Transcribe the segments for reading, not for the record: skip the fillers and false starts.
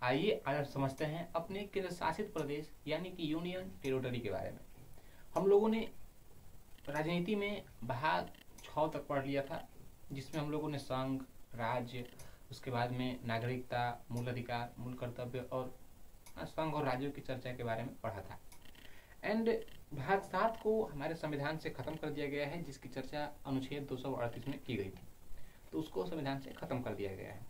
आइए आज समझते हैं अपने केंद्र शासित प्रदेश यानी कि यूनियन टेरिटरी के बारे में। हम लोगों ने राजनीति में भाग 6 तक पढ़ लिया था, जिसमें हम लोगों ने संघ, राज्य, उसके बाद में नागरिकता, मूल अधिकार, मूल कर्तव्य और संघ और राज्यों की चर्चा के बारे में पढ़ा था। एंड भाग 7 को हमारे संविधान से खत्म कर दिया गया है, जिसकी चर्चा अनुच्छेद 238 में की गई थी, तो उसको संविधान से खत्म कर दिया गया है।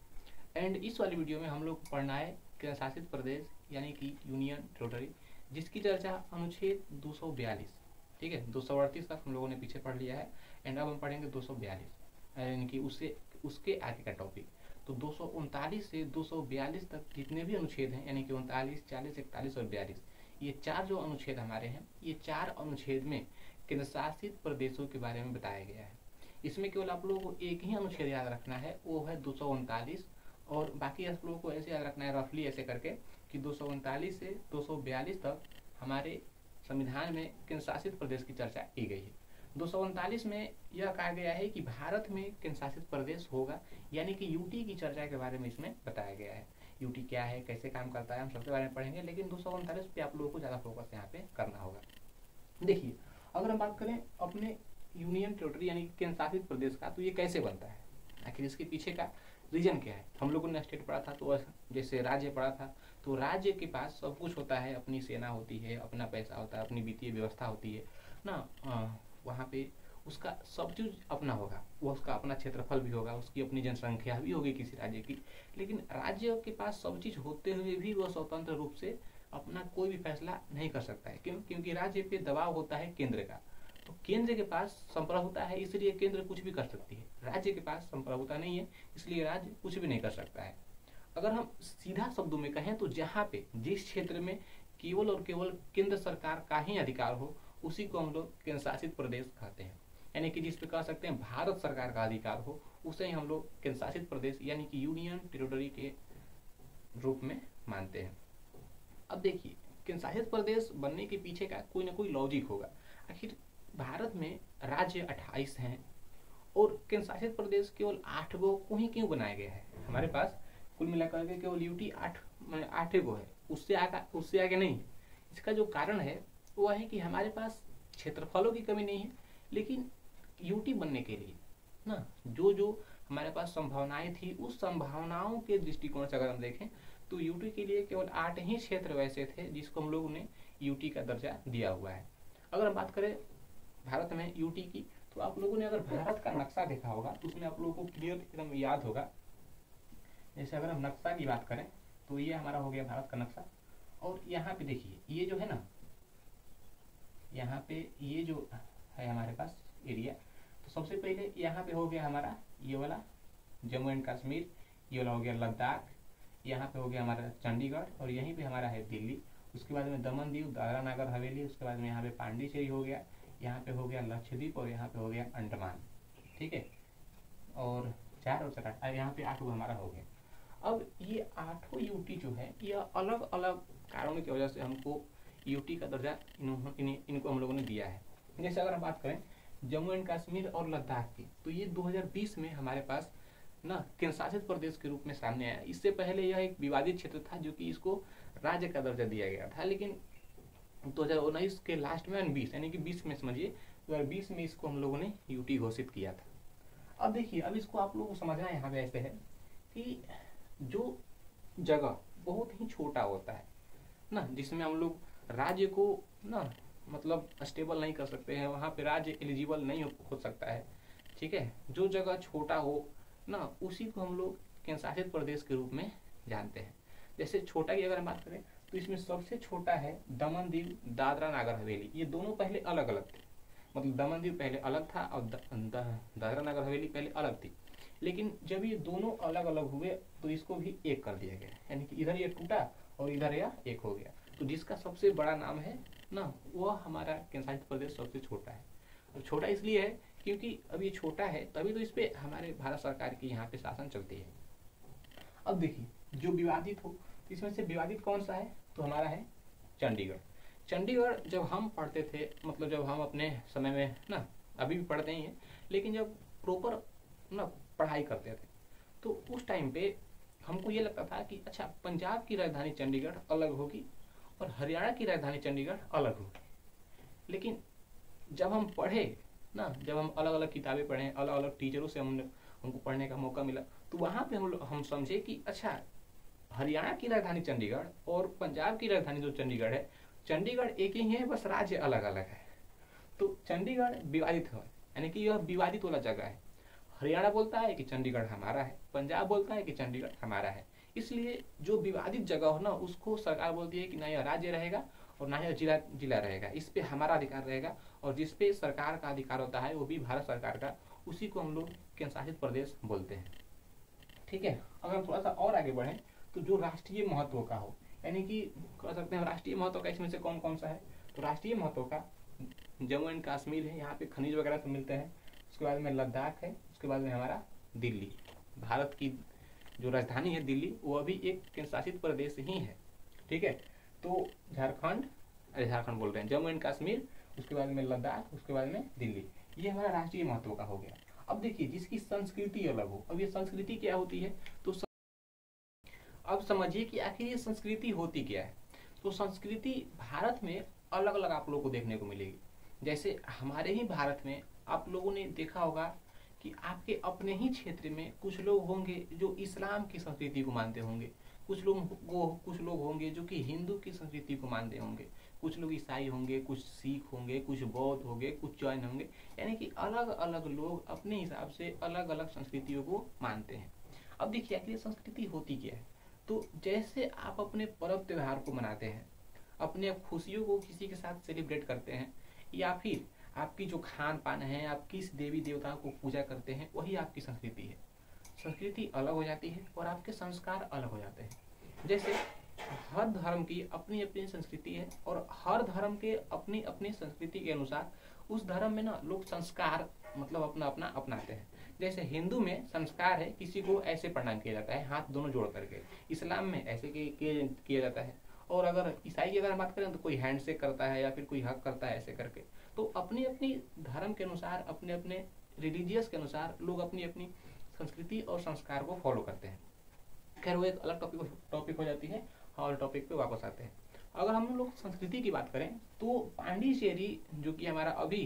एंड इस वाली वीडियो में हम लोग को पढ़ना है केंद्र शासित प्रदेश यानी कि यूनियन टेरिटरी, जिसकी चर्चा अनुच्छेद 242, ठीक है, 238 तक हम लोगों ने पीछे पढ़ लिया है। एंड अब हम पढ़ेंगे 242 यानी कि उसके आगे का टॉपिक। तो 239 से 242 तक जितने भी अनुच्छेद हैं, यानी कि 39, 40, 41 और 42, ये 4 जो अनुच्छेद हमारे हैं, ये 4 अनुच्छेद में केंद्र शासित प्रदेशों के बारे में बताया गया है। इसमें केवल आप लोगों को एक ही अनुच्छेद याद रखना है, वो है 239, और बाकी आप लोगों को ऐसे याद रखना है रफली ऐसे करके कि 239 से 242 तक हमारे संविधान में केंद्र शासित प्रदेश की चर्चा की गई है। 239 में यह कहा गया है कि भारत में केंद्र शासित प्रदेश होगा, यानी कि यूटी की चर्चा के बारे में इसमें बताया गया है। यूटी क्या है, कैसे काम करता है, हम सबके बारे में पढ़ेंगे, लेकिन 239 पे आप लोगों को ज़्यादा फोकस यहाँ पे करना होगा। देखिए, अगर हम बात करें अपने यूनियन टेरिटरी यानी केंद्र शासित प्रदेश का, तो ये कैसे बनता है, आखिर इसके पीछे का रीजन क्या है। हम लोगों ने स्टेट पढ़ा था, तो जैसे राज्य पढ़ा था, तो राज्य के पास सब कुछ होता है, अपनी सेना होती है, अपना पैसा होता है, अपनी वित्तीय व्यवस्था होती है ना, वहाँ पे उसका सब चीज़ अपना होगा, वो उसका अपना क्षेत्रफल भी होगा, उसकी अपनी जनसंख्या भी होगी किसी राज्य की। लेकिन राज्य के पास सब चीज़ होते हुए भी वह स्वतंत्र रूप से अपना कोई भी फैसला नहीं कर सकता है। क्यों? क्योंकि राज्य पे दबाव होता है केंद्र का। तो केंद्र के पास संप्रभुता है, इसलिए केंद्र कुछ भी कर सकती है। राज्य के पास संप्रभुता नहीं है, इसलिए राज्य कुछ भी नहीं कर सकता है। अगर हम सीधा शब्दों में कहें तो जहाँ पे जिस क्षेत्र में केवल और केवल केंद्र सरकार का ही अधिकार हो, उसी को हम लोग केंद्र शासित प्रदेश कहते हैं। यानी कि जिस पे कह सकते हैं भारत सरकार का अधिकार हो, उसे ही हम लोग केंद्र शासित प्रदेश यानी कि यूनियन टेरिटरी के रूप में मानते हैं। अब देखिए, केंद्र शासित प्रदेश बनने के पीछे का कोई ना कोई लॉजिक होगा। आखिर भारत में राज्य 28 हैं और केंद्र शासित प्रदेश केवल 8 गो को ही क्यों बनाया गया है। हमारे पास कुल मिलाकर के केवल यूटी 8 गो है, उससे आगे नहीं। इसका जो कारण है वो है कि हमारे पास क्षेत्रफलों की कमी नहीं है, लेकिन यूटी बनने के लिए ना जो हमारे पास संभावनाएं थी, उस संभावनाओं के दृष्टिकोण से अगर हम देखें तो यूटी के लिए केवल 8 ही क्षेत्र वैसे थे जिसको हम लोगों ने यूटी का दर्जा दिया हुआ है। अगर हम बात करें भारत में यूटी की, तो आप लोगों ने अगर भारत का नक्शा देखा होगा तो उसमें आप लोगों को क्लियर एकदम याद होगा। जैसे अगर हम नक्शा की बात करें तो ये हमारा हो गया भारत का नक्शा, और यहाँ पे देखिए ये जो है ना, यहाँ पे ये जो है हमारे पास एरिया, तो सबसे पहले यहाँ पे हो गया हमारा ये वाला जम्मू एंड कश्मीर, ये वाला हो गया लद्दाख, यहाँ पे हो गया हमारा चंडीगढ़, और यहीं पे हमारा है दिल्ली। उसके बाद में दमन दीव, दादरा नगर हवेली, उसके बाद में यहाँ पे पांडिचेरी हो गया, यहाँ पे हो गया लक्षद्वीप, और यहाँ पे हो गया अंडमान। ठीक है, और 4 और 4 यहाँ पे 8 हमारा हो गया। अब ये 8 यूटी जो है, यह अलग अलग कारणों की वजह से हमको यूटी का दर्जा इनको हम लोगों ने दिया है। जैसे अगर हम बात करें जम्मू एंड कश्मीर और लद्दाख की, तो ये 2020 में हमारे पास ना केंद्र शासित प्रदेश के रूप में सामने आया। इससे पहले यह एक विवादित क्षेत्र था, जो कि इसको राज्य का दर्जा दिया गया था, लेकिन 2019 के लास्ट में 20 यानी कि 20 में समझिए 2020 में इसको हम लोगों ने यूटी घोषित किया था। अब देखिए, अब इसको आप लोगों को समझना यहाँ पे ऐसे है कि जो जगह बहुत ही छोटा होता है ना, जिसमें हम लोग राज्य को ना मतलब स्टेबल नहीं कर सकते हैं, वहाँ पे राज्य एलिजिबल नहीं हो सकता है। ठीक है, जो जगह छोटा हो ना, उसी को हम लोग केंद्र शासित प्रदेश के रूप में जानते हैं। जैसे छोटा की अगर हम बात करें तो इसमें सबसे छोटा है दमन दीव, दादरा नगर हवेली। ये दोनों पहले अलग अलग थे, मतलब दमन दीव पहले अलग था और दादरा नगर हवेली पहले अलग थी। लेकिन जब ये दोनों अलग अलग हुए तो इसको भी एक कर दिया गया, यानी कि इधर ये टूटा और इधर यह एक हो गया। तो जिसका सबसे बड़ा नाम है ना, वह हमारा केंद्र शासित प्रदेश सबसे छोटा है। और छोटा इसलिए है क्योंकि अब ये छोटा है, तभी तो इस पे हमारे भारत सरकार की यहाँ पे शासन चलती है। अब देखिए, जो विवादित हो, इसमें से विवादित कौन सा है, तो हमारा है चंडीगढ़। चंडीगढ़ जब हम पढ़ते थे, मतलब जब हम अपने समय में ना, अभी भी पढ़ते ही हैं, लेकिन जब प्रॉपर ना पढ़ाई करते थे, तो उस टाइम पे हमको ये लगता था कि अच्छा पंजाब की राजधानी चंडीगढ़ अलग होगी और हरियाणा की राजधानी चंडीगढ़ अलग होगी। लेकिन जब हम पढ़े ना, जब हम अलग अलग किताबें पढ़े, अलग अलग टीचरों से हमको पढ़ने का मौका मिला, तो वहाँ पे हम समझे कि अच्छा हरियाणा की राजधानी चंडीगढ़ और पंजाब की राजधानी जो चंडीगढ़ है, चंडीगढ़ एक ही है, बस राज्य अलग अलग है। तो चंडीगढ़ विवादित है, यानी कि यह विवादित वाला जगह है। हरियाणा बोलता है कि चंडीगढ़ हमारा है, पंजाब बोलता है कि चंडीगढ़ हमारा है। इसलिए जो विवादित जगह हो ना, उसको सरकार बोलती है कि ना यह राज्य रहेगा और ना यह जिला जिला रहेगा, इस पे हमारा अधिकार रहेगा। और जिस पे सरकार का अधिकार होता है वो भी भारत सरकार का, उसी को हम लोग केंद्र शासित प्रदेश बोलते हैं। ठीक है, अगर हम थोड़ा सा और आगे बढ़ें तो जो राष्ट्रीय महत्व का हो, यानी कि कह सकते हैं राष्ट्रीय महत्व का इसमें से कौन कौन सा है, तो राष्ट्रीय महत्व का जम्मू एंड कश्मीर है, यहाँ पे खनिज वगैरह तो मिलते हैं। उसके बाद में लद्दाख है, उसके बाद में हमारा दिल्ली, भारत की जो राजधानी है दिल्ली, वो अभी एक केंद्र शासित प्रदेश ही है। ठीक है, तो झारखंड बोल रहे हैं, जम्मू एंड कश्मीर, उसके बाद में लद्दाख, उसके बाद में दिल्ली, ये हमारा राष्ट्रीय महत्व का हो गया। अब देखिए जिसकी संस्कृति अलग हो, अब ये संस्कृति क्या होती है, तो अब समझिए कि आखिर ये संस्कृति होती क्या है। तो संस्कृति भारत में अलग अलग आप लोगों को देखने को मिलेगी। जैसे हमारे ही भारत में आप लोगों ने देखा होगा कि आपके अपने ही क्षेत्र में कुछ लोग होंगे जो इस्लाम की संस्कृति को मानते होंगे, कुछ लोग होंगे जो कि हिंदू की संस्कृति को मानते होंगे, कुछ लोग ईसाई होंगे, कुछ सिख होंगे, कुछ बौद्ध होंगे, कुछ जैन होंगे, यानी कि अलग अलग लोग अपने हिसाब से अलग अलग संस्कृतियों को मानते हैं। अब देखिए आखिर संस्कृति होती क्या है, तो जैसे आप अपने पर्व त्योहार को मनाते हैं, अपने खुशियों को किसी के साथ सेलिब्रेट करते हैं, या फिर आपकी जो खान पान है, आप किस देवी देवता को पूजा करते हैं, वही आपकी संस्कृति है। संस्कृति अलग हो जाती है और आपके संस्कार अलग हो जाते हैं। जैसे हर धर्म की अपनी अपनी संस्कृति है और हर धर्म के अपनी अपनी संस्कृति के अनुसार उस धर्म में ना लोग संस्कार मतलब अपना अपना अपनाते हैं। जैसे हिंदू में संस्कार है किसी को ऐसे प्रणाम किया जाता है हाथ दोनों जोड़ करके, इस्लाम में ऐसे किया जाता है, और अगर ईसाई की अगर हम बात करें तो कोई हैंडशेक करता है या फिर कोई हक करता है ऐसे करके। तो अपनी अपनी धर्म के अनुसार, अपने अपने रिलीजियस के अनुसार लोग अपनी अपनी संस्कृति और संस्कार को फॉलो करते हैं। खैर वो एक अलग टॉपिक हो जाती है, और टॉपिक पे वापस आते हैं। अगर हम लोग संस्कृति की बात करें तो पांडिचेरी जो कि हमारा अभी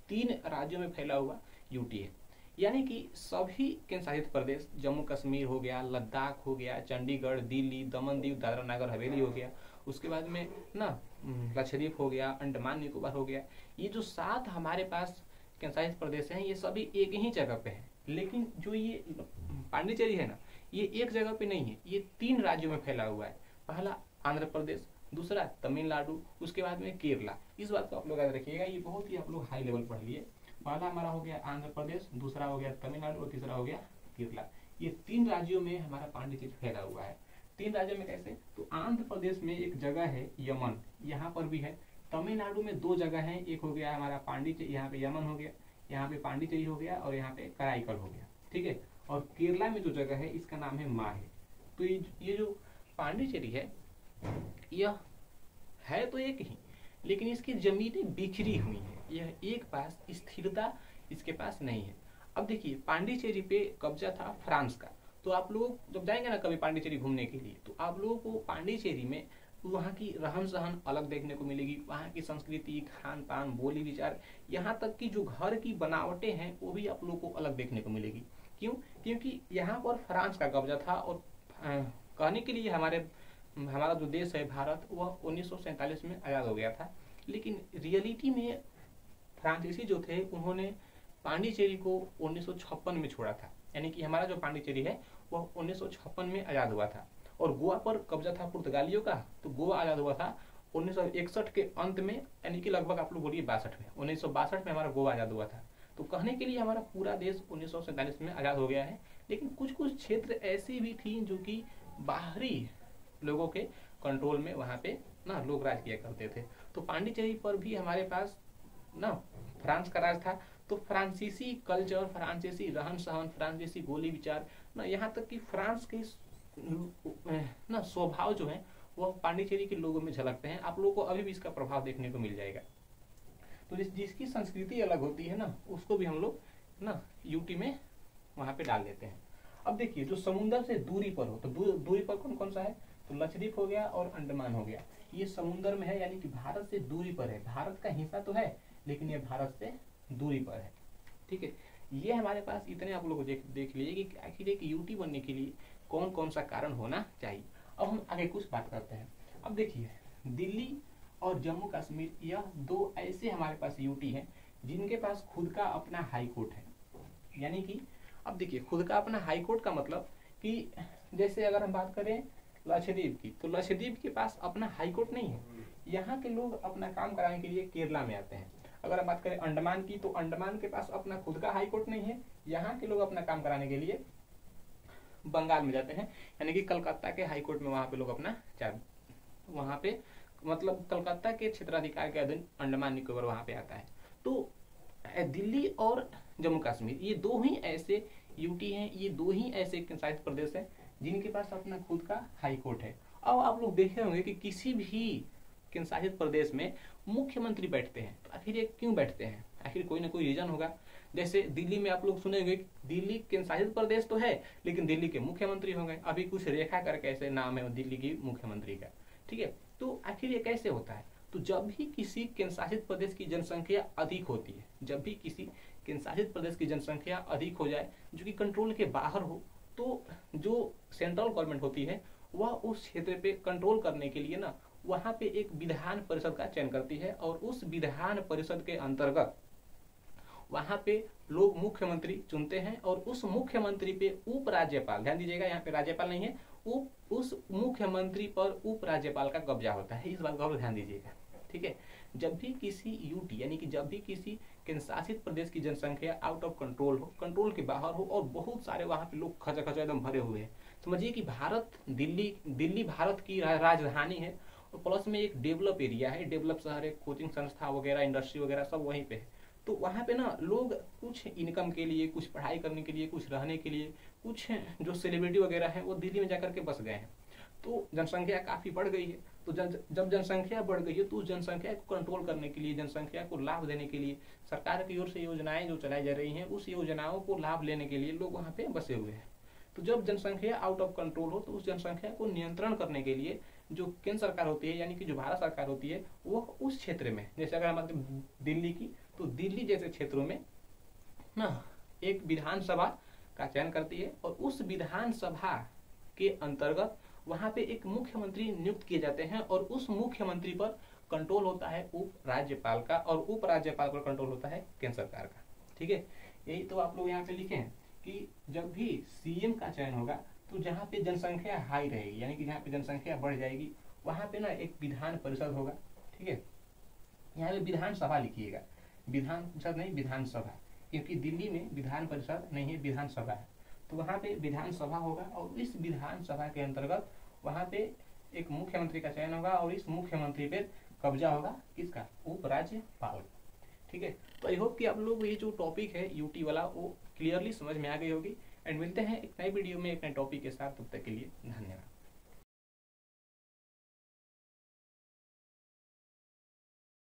3 राज्यों में फैला हुआ यूटी है, यानी कि सभी केंद्र शासित प्रदेश, जम्मू कश्मीर हो गया, लद्दाख हो गया, चंडीगढ़, दिल्ली, दमन दीव, दादरा नगर हवेली हो गया, उसके बाद में ना लक्षद्वीप हो गया, अंडमान निकोबार हो गया, ये जो 7 हमारे पास केंद्र शासित प्रदेश हैं, ये सभी एक ही जगह पे है। लेकिन जो ये पांडिचेरी है ना, ये एक जगह पे नहीं है, ये 3 राज्यों में फैला हुआ है। पहला आंध्र प्रदेश, दूसरा तमिलनाडु, उसके बाद में केरला। इस बात को आप लोग याद रखिएगा, ये बहुत ही आप लोग हाई लेवल पढ़ लिए। पहला हमारा हो गया आंध्र प्रदेश, दूसरा हो गया तमिलनाडु और तीसरा हो गया केरला। ये 3 राज्यों में हमारा पांडिचेरी फैला हुआ है। 3 राज्यों में कैसे, तो आंध्र प्रदेश में एक जगह है यमन, यहाँ पर भी है। तमिलनाडु में 2 जगह है, एक हो गया हमारा पांडिचेरी, यहाँ पे यमन हो गया, यहाँ पे पांडिचेरी हो गया, और यहाँ पे कराईकल हो गया। ठीक है, और केरला में जो जगह है इसका नाम है माहे। तो ये जो पांडिचेरी है, यह है तो एक ही, लेकिन इसकी जमीनें बिखरी हुई हैं, यह एक पास स्थिरता इसके पास नहीं है। अब देखिए पांडिचेरी पे कब्जा था फ्रांस का, तो आप लोग जब जाएंगे ना कभी पांडिचेरी घूमने के लिए, तो आप लोगों को पांडिचेरी में वहाँ की रहन सहन अलग देखने को मिलेगी, वहाँ की संस्कृति, खान पान, बोली विचार, यहाँ तक कि जो घर की बनावटें हैं वो भी आप लोगों को अलग देखने को मिलेगी। क्यों? क्योंकि यहाँ पर फ्रांस का कब्जा था, और कहने के लिए हमारा जो देश है भारत, वह 1947 में आज़ाद हो गया था। लेकिन रियलिटी में फ्रांसीसी जो थे उन्होंने पांडिचेरी को 1956 में छोड़ा था, यानी कि हमारा जो पांडिचेरी है वह 1956 में आज़ाद हुआ था। और गोवा पर कब्जा था पुर्तगालियों का, तो गोवा आज़ाद हुआ था 1961 के अंत में, यानी कि लगभग आप लोग बोलिए 62 में, 1962 में हमारा गोवा आज़ाद हुआ था। तो कहने के लिए हमारा पूरा देश 1947 में आज़ाद हो गया है। लेकिन कुछ कुछ क्षेत्र ऐसी भी थी जो कि बाहरी लोगों के कंट्रोल में वहाँ पे ना लोग राज किया करते थे। तो पांडिचेरी पर भी हमारे पास ना फ्रांस का राज था। तो फ्रांसीसी कल्चर, फ्रांसीसी रहन सहन, फ्रांसीसी बोली विचार ना, यहाँ तक कि फ्रांस के ना स्वभाव जो है वह पांडिचेरी के लोगों में झलकते हैं। आप लोगों को अभी भी इसका प्रभाव देखने को मिल जाएगा। तो जिसकी संस्कृति अलग होती है ना, उसको भी हम लोग ना यूटी में वहाँ पे डाल देते हैं। अब देखिए जो समुद्र से दूरी पर हो, तो दूरी पर कौन कौन सा है, तो लक्षद्वीप हो गया और अंडमान हो गया। ये समुद्र में है यानी कि भारत से दूरी पर है, भारत का हिस्सा तो है लेकिन ये भारत से दूरी पर है। ठीक है, ये हमारे पास इतने आप लोग देख लीजिए कि आखिर एक यूटी बनने के लिए कौन कौन सा कारण होना चाहिए। अब हम आगे कुछ बात करते हैं। अब देखिए दिल्ली और जम्मू कश्मीर यह दो ऐसे हमारे पास यूटी हैं जिनके पास खुद का अपना हाई कोर्ट है। यानी कि अब देखिए खुद का अपना हाई कोर्ट का मतलब कि जैसे अगर हम बात करें लक्षद्वीप की, तो लक्षद्वीप के पास अपना हाई कोर्ट नहीं है। यहाँ के लोग अपना काम कराने के लिए केरला में आते हैं। अगर हम बात करें अंडमान की, तो अंडमान के पास अपना खुद का हाई कोर्ट नहीं है। यहाँ के लोग अपना काम कराने के लिए बंगाल में जाते हैं, यानी कि कलकत्ता के हाई कोर्ट में वहाँ पे लोग अपना वहाँ पे मतलब कलकत्ता के क्षेत्राधिकार के अधीन अंडमान निकोबार वहाँ पे आता है। तो दिल्ली और जम्मू कश्मीर ये दो ही ऐसे यूटी हैं, ये दो ही ऐसे केंद्रशासित प्रदेश हैं जिनके पास अपना खुद का हाई कोर्ट है। अब आप लोग देखे होंगे कि किसी भी केंद्रशासित प्रदेश में मुख्यमंत्री बैठते हैं, तो आखिर ये क्यों बैठते हैं, आखिर कोई ना कोई रीजन होगा। जैसे दिल्ली में आप लोग सुनेंगे, दिल्ली केंद्रशासित प्रदेश तो है लेकिन दिल्ली के मुख्यमंत्री हो गए, अभी कुछ रेखा करके ऐसे नाम है दिल्ली की मुख्यमंत्री का। ठीक है, तो आखिर ये कैसे होता है, तो जब भी किसी केंद्रशासित प्रदेश की जनसंख्या अधिक होती है, जब भी किसी केंद्रशासित प्रदेश की जनसंख्या अधिक हो जाए जो कि कंट्रोल के बाहर हो, तो जो सेंट्रल गवर्नमेंट होती है वह उस क्षेत्र पे कंट्रोल करने के लिए ना वहाँ पे एक विधान परिषद का चयन करती है और उस विधान परिषद के अंतर्गत वहाँ पे लोग मुख्यमंत्री चुनते हैं और उस मुख्यमंत्री पे उपराज्यपाल, ध्यान दीजिएगा यहाँ पे राज्यपाल नहीं है, उस मुख्यमंत्री पर उपराज्यपाल का कब्जा होता है, इस बात का ध्यान दीजिएगा। ठीक है, जब भी किसी यूटी यानी कि जब भी किसी केंद्रशासित प्रदेश की जनसंख्या आउट ऑफ कंट्रोल हो, कंट्रोल के बाहर हो और बहुत सारे वहाँ पे लोग खचा खचा एकदम भरे हुए हैं, समझिए कि भारत दिल्ली भारत की राजधानी है और प्लस में एक डेवलप एरिया है, डेवलप शहर है, कोचिंग संस्था वगैरह, इंडस्ट्री वगैरह सब वहीं पे है। तो वहाँ पे ना लोग कुछ इनकम के लिए, कुछ पढ़ाई करने के लिए, कुछ रहने के लिए, कुछ जो सेलिब्रिटी वगैरह है वो दिल्ली में जाकर के बस गए हैं। तो जनसंख्या काफ़ी बढ़ गई है। तो जब जनसंख्या बढ़ गई है तो उस जनसंख्या को कंट्रोल करने के लिए, जनसंख्या को लाभ देने के लिए सरकार की ओर से योजनाएं जो चलाई जा रही हैं, उस योजनाओं को लाभ लेने के लिए लोग वहाँ पे बसे हुए हैं। तो जब जनसंख्या आउट ऑफ कंट्रोल हो तो उस जनसंख्या को नियंत्रण करने के लिए जो केंद्र सरकार होती है यानी कि जो भारत सरकार होती है वो उस क्षेत्र में, जैसे अगर हम दिल्ली की, तो दिल्ली जैसे क्षेत्रों में ना एक विधानसभा का चयन करती है और उस विधानसभा के अंतर्गत वहाँ पे एक मुख्यमंत्री नियुक्त किए जाते हैं और उस मुख्यमंत्री पर कंट्रोल होता है उपराज्यपाल का और उपराज्यपाल पर कंट्रोल होता है केंद्र सरकार का। ठीक है, यही तो आप लोग यहाँ पे लिखे हैं कि जब भी सीएम का चयन होगा तो जहाँ पे जनसंख्या हाई रहेगी यानी कि जहाँ पे जनसंख्या बढ़ जाएगी वहाँ पे ना एक विधान परिषद होगा। ठीक है, यहाँ पे विधानसभा लिखिएगा, विधान परिषद नहीं विधानसभा, क्योंकि दिल्ली में विधान परिषद नहीं है, विधानसभा है। तो वहाँ पे विधानसभा होगा और इस विधानसभा के अंतर्गत वहाँ पे एक मुख्यमंत्री का चयन होगा और इस मुख्यमंत्री पे कब्जा होगा किसका, उपराज्यपाल। ठीक है, तो आई होप कि आप लोग ये जो टॉपिक है यूटी वाला वो क्लियरली समझ में आ गई होगी। एंड मिलते हैं एक नए वीडियो में एक नए टॉपिक के साथ, तब तक के लिए धन्यवाद।